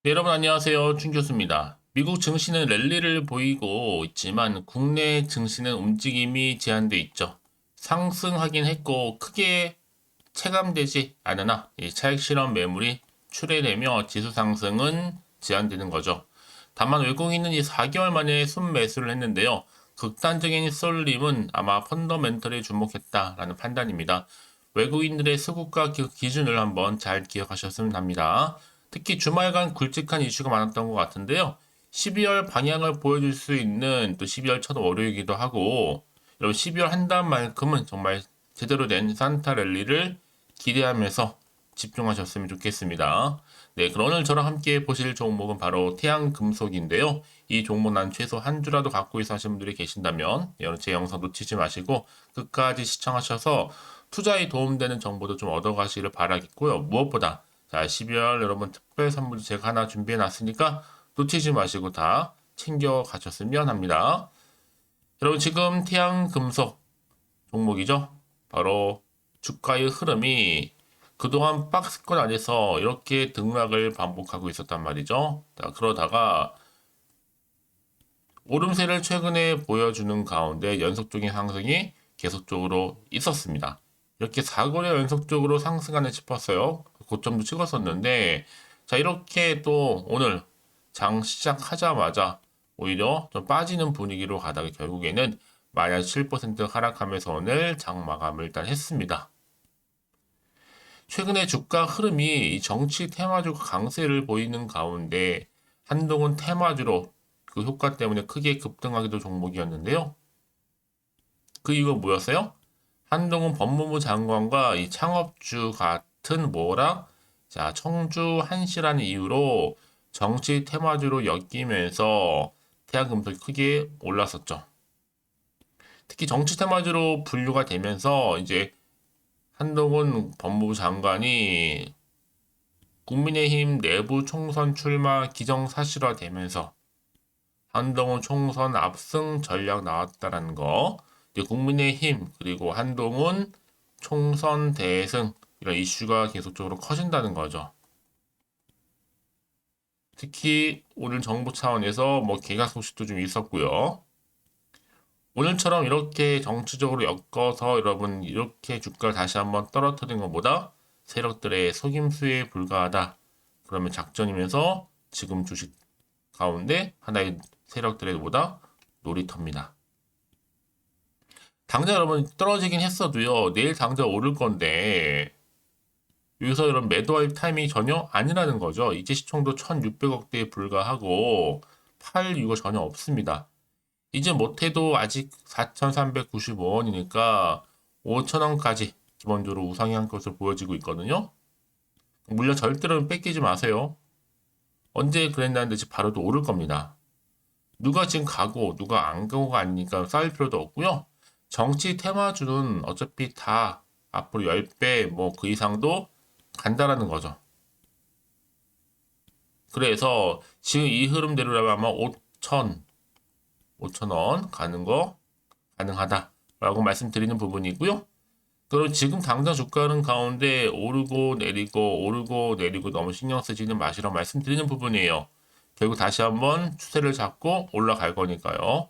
네, 여러분 안녕하세요. 춘 교수입니다. 미국 증시는 랠리를 보이고 있지만 국내 증시는 움직임이 제한돼 있죠. 상승하긴 했고 크게 체감되지 않으나 이 차익 실험 매물이 출회되며 지수 상승은 제한되는 거죠. 다만 외국인은 이 4개월 만에 순매수를 했는데요. 극단적인 쏠림은 아마 펀더멘털에 주목했다라는 판단입니다. 외국인들의 수급가 기준을 한번 잘 기억하셨으면 합니다. 특히 주말간 굵직한 이슈가 많았던 것 같은데요. 12월 방향을 보여줄 수 있는 또 12월 첫 월요이기도 하고, 여러분 12월 한 달만큼은 정말 제대로 된 산타 랠리를 기대하면서 집중하셨으면 좋겠습니다. 네, 그럼 오늘 저랑 함께 보실 종목은 바로 태양금속인데요. 이 종목 난 최소 한 주라도 갖고 있어 하시는 분들이 계신다면 제 영상 놓치지 마시고 끝까지 시청하셔서 투자에 도움되는 정보도 좀 얻어가시길 바라겠고요. 무엇보다 자, 12월 여러분 특별 선물 제가 하나 준비해 놨으니까 놓치지 마시고 다 챙겨 가셨으면 합니다. 여러분 지금 태양금속 종목이죠. 바로 주가의 흐름이 그동안 박스권 안에서 이렇게 등락을 반복하고 있었단 말이죠. 자, 그러다가 오름세를 최근에 보여주는 가운데 연속적인 상승이 계속적으로 있었습니다. 이렇게 4거래 연속적으로 상승하네 싶었어요. 고점도 찍었었는데, 자, 이렇게 또 오늘 장 시작하자마자 오히려 좀 빠지는 분위기로 가다가 결국에는 마이너스 7% 하락하면서 오늘 장 마감을 일단 했습니다. 최근에 주가 흐름이 이 정치 테마주가 강세를 보이는 가운데 한동훈 테마주로 그 효과 때문에 크게 급등하기도 종목이었는데요. 그 이유가 뭐였어요? 한동훈 법무부 장관과 이 창업주 같은 뭐라? 자, 청주 한시라는 이유로 정치 테마주로 엮이면서 태양금속이 크게 올랐었죠. 특히 정치 테마주로 분류가 되면서 이제 한동훈 법무부 장관이 국민의힘 내부 총선 출마 기정사실화되면서 한동훈 총선 압승 전략 나왔다라는 거, 이제 국민의힘 그리고 한동훈 총선 대승 이런 이슈가 계속적으로 커진다는 거죠. 특히 오늘 정부 차원에서 뭐 개각 소식도 좀 있었고요. 오늘처럼 이렇게 정치적으로 엮어서 여러분 이렇게 주가를 다시 한번 떨어뜨린 것보다 세력들의 속임수에 불과하다. 그러면 작전이면서 지금 주식 가운데 하나의 세력들보다 놀이터입니다. 당장 여러분 떨어지긴 했어도요. 내일 당장 오를 건데 여기서 여러분 매도할 타이밍이 전혀 아니라는 거죠. 이제 시총도 1,600억대에 불과하고 팔 이유가 전혀 없습니다. 이제 못해도 아직 4,395원이니까 5,000원까지 기본적으로 우상향 것으로 보여지고 있거든요. 물론 절대로 뺏기지 마세요. 언제 그랬나는데 지금 바로 또 오를 겁니다. 누가 지금 가고 누가 안 가고가 아니니까 싸울 필요도 없고요. 정치 테마주는 어차피 다 앞으로 10배 뭐 그 이상도 간다라는 거죠. 그래서 지금 이 흐름대로라면 아마 5천 원 가는 거 가능하다라고 말씀드리는 부분이고요. 그리고 지금 당장 주가는 가운데 오르고 내리고 너무 신경 쓰지는 마시라고 말씀드리는 부분이에요. 결국 다시 한번 추세를 잡고 올라갈 거니까요.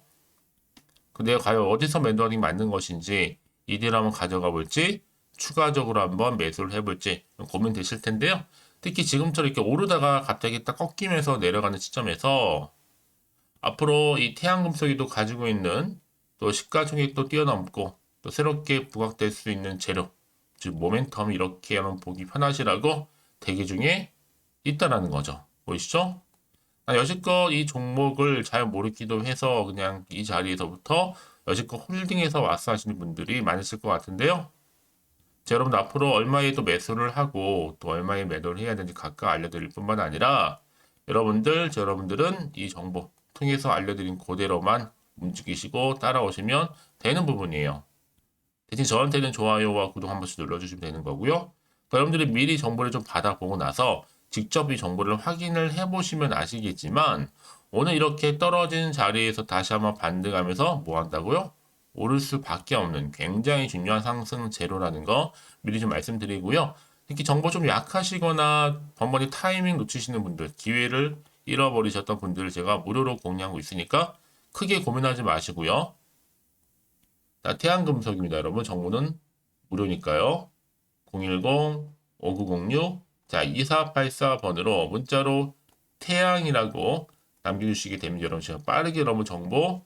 내가 과연 어디서 매도하는 게 맞는 것인지 이대로 한번 가져가 볼지 추가적으로 한번 매수를 해볼지 고민되실 텐데요. 특히 지금처럼 이렇게 오르다가 갑자기 딱 꺾이면서 내려가는 시점에서 앞으로 이 태양금속이도 가지고 있는 또 시가총액도 뛰어넘고 또 새롭게 부각될 수 있는 재료, 즉 모멘텀이 이렇게 한번 보기 편하시라고 대기 중에 있다라는 거죠. 보이시죠? 여지껏 이 종목을 잘 모르기도 해서 그냥 이 자리에서부터 여지껏 홀딩해서 왔어 하시는 분들이 많으실 것 같은데요. 자, 여러분 앞으로 얼마에 또 매수를 하고 또 얼마에 매도를 해야 되는지 각각 알려드릴 뿐만 아니라 여러분들은 이 정보 통해서 알려드린 그대로만 움직이시고 따라오시면 되는 부분이에요. 대신 저한테는 좋아요와 구독 한 번씩 눌러주시면 되는 거고요. 여러분들이 미리 정보를 좀 받아보고 나서 직접 이 정보를 확인을 해보시면 아시겠지만 오늘 이렇게 떨어진 자리에서 다시 한번 반등하면서 뭐 한다고요? 오를 수밖에 없는 굉장히 중요한 상승 재료라는 거 미리 좀 말씀드리고요. 특히 정보 좀 약하시거나 번번이 타이밍 놓치시는 분들, 기회를 잃어버리셨던 분들을 제가 무료로 공유하고 있으니까 크게 고민하지 마시고요. 자, 태양금속입니다. 여러분 정보는 무료니까요. 010-5906 자, 2484번으로 문자로 태양이라고 남겨주시게 되면 여러분 제가 빠르게 여러분 정보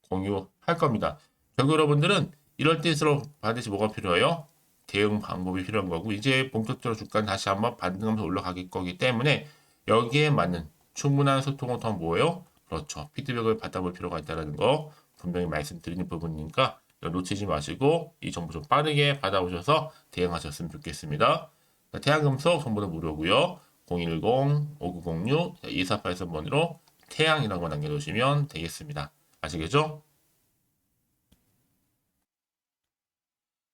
공유할 겁니다. 결국 여러분들은 이럴 때일수록 반드시 뭐가 필요해요? 대응 방법이 필요한 거고 이제 본격적으로 주가는 다시 한번 반등하면서 올라가길 거기 때문에 여기에 맞는 충분한 소통을 통한 뭐예요? 그렇죠. 피드백을 받아볼 필요가 있다는 거 분명히 말씀드리는 부분이니까 놓치지 마시고 이 정보 좀 빠르게 받아오셔서 대응하셨으면 좋겠습니다. 태양금속 정보는 무료고요. 010-5906-2483번으로 태양이라고 남겨놓으시면 되겠습니다. 아시겠죠?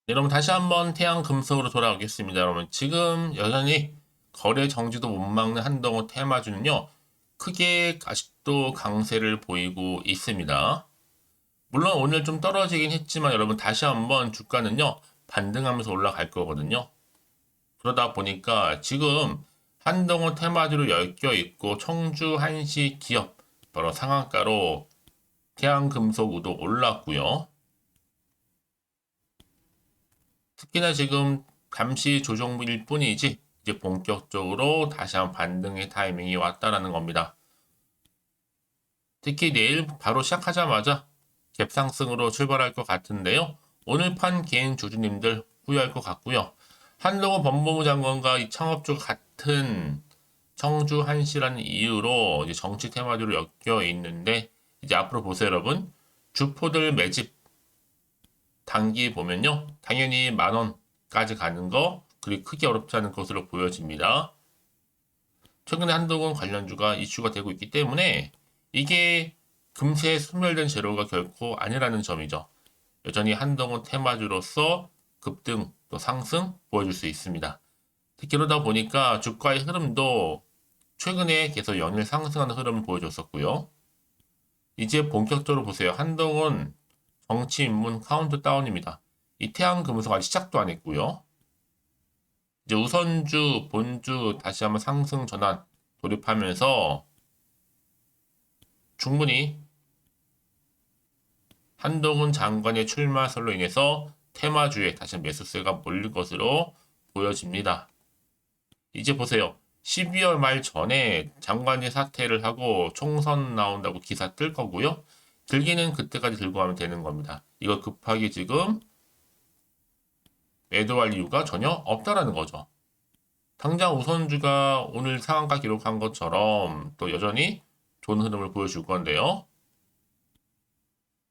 네, 여러분 다시 한번 태양 금속으로 돌아오겠습니다. 여러분 지금 여전히 거래 정지도 못 막는 한동훈 테마주는요. 크게 아직도 강세를 보이고 있습니다. 물론 오늘 좀 떨어지긴 했지만 여러분 다시 한번 주가는요. 반등하면서 올라갈 거거든요. 그러다 보니까 지금 한동훈 테마주로 엮여 있고 청주 한시 기업 바로 상한가로 태양금속 우도 올랐고요. 특히나 지금 잠시 조정일 뿐이지 이제 본격적으로 다시 한번 반등의 타이밍이 왔다라는 겁니다. 특히 내일 바로 시작하자마자 갭 상승으로 출발할 것 같은데요. 오늘 판 개인 주주님들 후회할 것 같고요. 한동훈 법무부 장관과 이 창업주 같은 청주 한시라는 이유로 이제 정치 테마주로 엮여 있는데 이제 앞으로 보세요, 여러분. 주포들 매집 단기 보면요. 당연히 10,000원까지 가는 거 그리 크게 어렵지 않은 것으로 보여집니다. 최근에 한동훈 관련주가 이슈가 되고 있기 때문에 이게 금세 소멸된 재료가 결코 아니라는 점이죠. 여전히 한동훈 테마주로서 급등 또 상승 보여줄 수 있습니다. 특히 그러다 보니까 주가의 흐름도 최근에 계속 연일 상승하는 흐름을 보여줬었고요. 이제 본격적으로 보세요. 한동훈 정치 입문 카운트다운입니다. 이 태양금속 아직 시작도 안 했고요. 이제 우선주, 본주 다시 한번 상승 전환 돌입하면서 충분히 한동훈 장관의 출마설로 인해서 테마주에 다시 매수세가 몰릴 것으로 보여집니다. 이제 보세요. 12월 말 전에 장관이 사퇴를 하고 총선 나온다고 기사 뜰 거고요. 들기는 그때까지 들고 가면 되는 겁니다. 이거 급하게 지금 매도할 이유가 전혀 없다라는 거죠. 당장 우선주가 오늘 상한가 기록한 것처럼 또 여전히 좋은 흐름을 보여줄 건데요.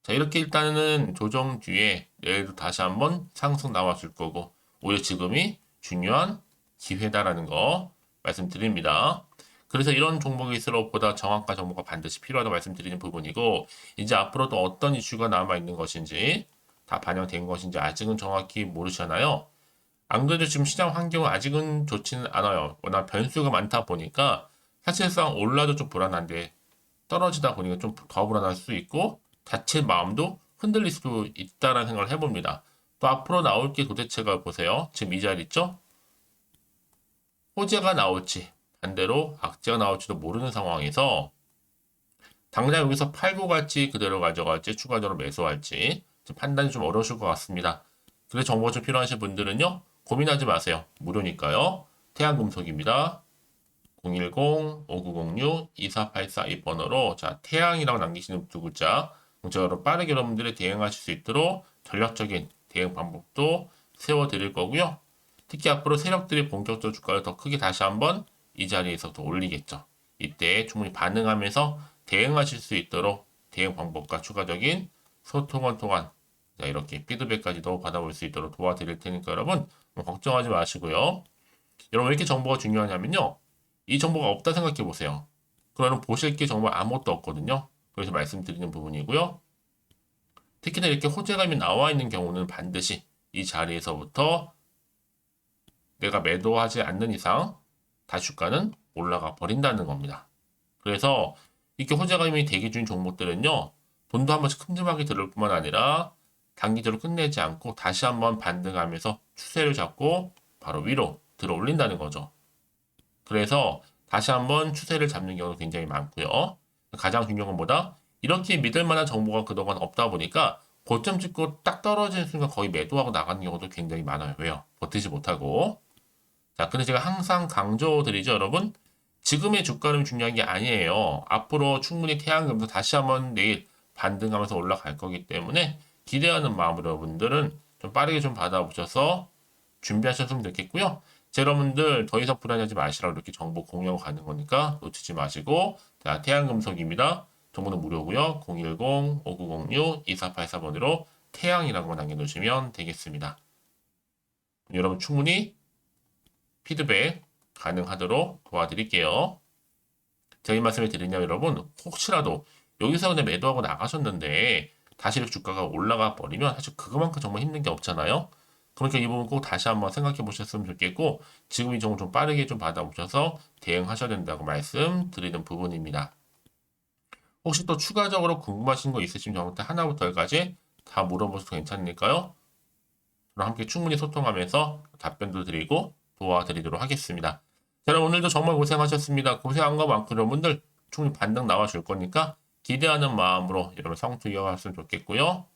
자, 이렇게 일단은 조정 뒤에 내일도 다시 한번 상승 나와줄 거고 오히려 지금이 중요한 기회다라는 거 말씀드립니다. 그래서 이런 종목일수록 보다 정확한 정보가 반드시 필요하다고 말씀드리는 부분이고 이제 앞으로도 어떤 이슈가 남아있는 것인지 다 반영된 것인지 아직은 정확히 모르잖아요. 안 그래도 지금 시장 환경은 아직은 좋지는 않아요. 워낙 변수가 많다 보니까 사실상 올라도 좀 불안한데 떨어지다 보니까 좀 더 불안할 수 있고 자체 마음도 흔들릴 수도 있다라는 생각을 해봅니다. 또 앞으로 나올 게 도대체가 보세요. 지금 이 자리 있죠? 호재가 나올지 반대로 악재가 나올지도 모르는 상황에서 당장 여기서 팔고 갈지 그대로 가져갈지 추가적으로 매수할지 판단이 좀 어려우실 것 같습니다. 그래서 정보가 좀 필요하신 분들은요. 고민하지 마세요. 무료니까요. 태양금속입니다. 010-5906-2484 이 번호로 자 태양이라고 남기시는 두 글자 문자로 빠르게 여러분들이 대응하실 수 있도록 전략적인 대응 방법도 세워드릴 거고요. 특히 앞으로 세력들이 본격적으로 주가를 더 크게 다시 한번 이 자리에서 더 올리겠죠. 이때 충분히 반응하면서 대응하실 수 있도록 대응 방법과 추가적인 소통을 통한 이렇게 피드백까지도 받아볼 수 있도록 도와드릴 테니까 여러분 걱정하지 마시고요. 여러분 왜 이렇게 정보가 중요하냐면요. 이 정보가 없다 생각해 보세요. 그러면 보실 게 정말 아무것도 없거든요. 그래서 말씀드리는 부분이고요. 특히나 이렇게 호재감이 나와 있는 경우는 반드시 이 자리에서부터 내가 매도하지 않는 이상 다시 주가는 올라가 버린다는 겁니다. 그래서 이렇게 호재감이 대기 중인 종목들은요. 돈도 한 번씩 큼지막하게 들을 뿐만 아니라 단기적으로 끝내지 않고 다시 한번 반등하면서 추세를 잡고 바로 위로 들어 올린다는 거죠. 그래서 다시 한번 추세를 잡는 경우도 굉장히 많고요. 가장 중요한 건 뭐다? 이렇게 믿을 만한 정보가 그동안 없다 보니까 고점 찍고 딱 떨어지는 순간 거의 매도하고 나가는 경우도 굉장히 많아요. 왜요? 버티지 못하고. 자, 근데 제가 항상 강조드리죠, 여러분. 지금의 주가는 중요한 게 아니에요. 앞으로 충분히 태양금도 다시 한번 내일 반등하면서 올라갈 거기 때문에 기대하는 마음으로 여러분들은 좀 빠르게 좀 받아보셔서 준비하셨으면 좋겠고요. 자, 여러분들 더 이상 불안하지 마시라고 이렇게 정보 공유하고 가는 거니까 놓치지 마시고. 자, 태양금속입니다. 정보는 무료고요. 010-5906-2484번으로 태양이라고 남겨놓으시면 되겠습니다. 여러분 충분히 피드백 가능하도록 도와드릴게요. 제가 이 말씀을 드리냐면 여러분 혹시라도 여기서 그냥 매도하고 나가셨는데 다시 이렇게 주가가 올라가 버리면 사실 그거만큼 정말 힘든 게 없잖아요. 그러니까 이 부분 꼭 다시 한번 생각해 보셨으면 좋겠고 지금 이 정도 좀 빠르게 좀 받아보셔서 대응하셔야 된다고 말씀드리는 부분입니다. 혹시 또 추가적으로 궁금하신 거 있으시면 저한테 하나부터 열까지 다 물어보셔도 괜찮으니까요. 저랑 함께 충분히 소통하면서 답변도 드리고 도와드리도록 하겠습니다. 자, 여러분 오늘도 정말 고생하셨습니다. 고생한 거 많고 여러분들 충분히 반등 나와줄 거니까 기대하는 마음으로 여러분 성투 이어갔으면 좋겠고요.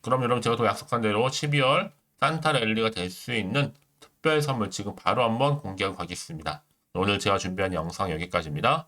그럼 여러분 제가 또 약속한 대로 12월 산타 랠리가 될 수 있는 특별 선물 지금 바로 한번 공개하고 가겠습니다. 오늘 제가 준비한 영상 여기까지입니다.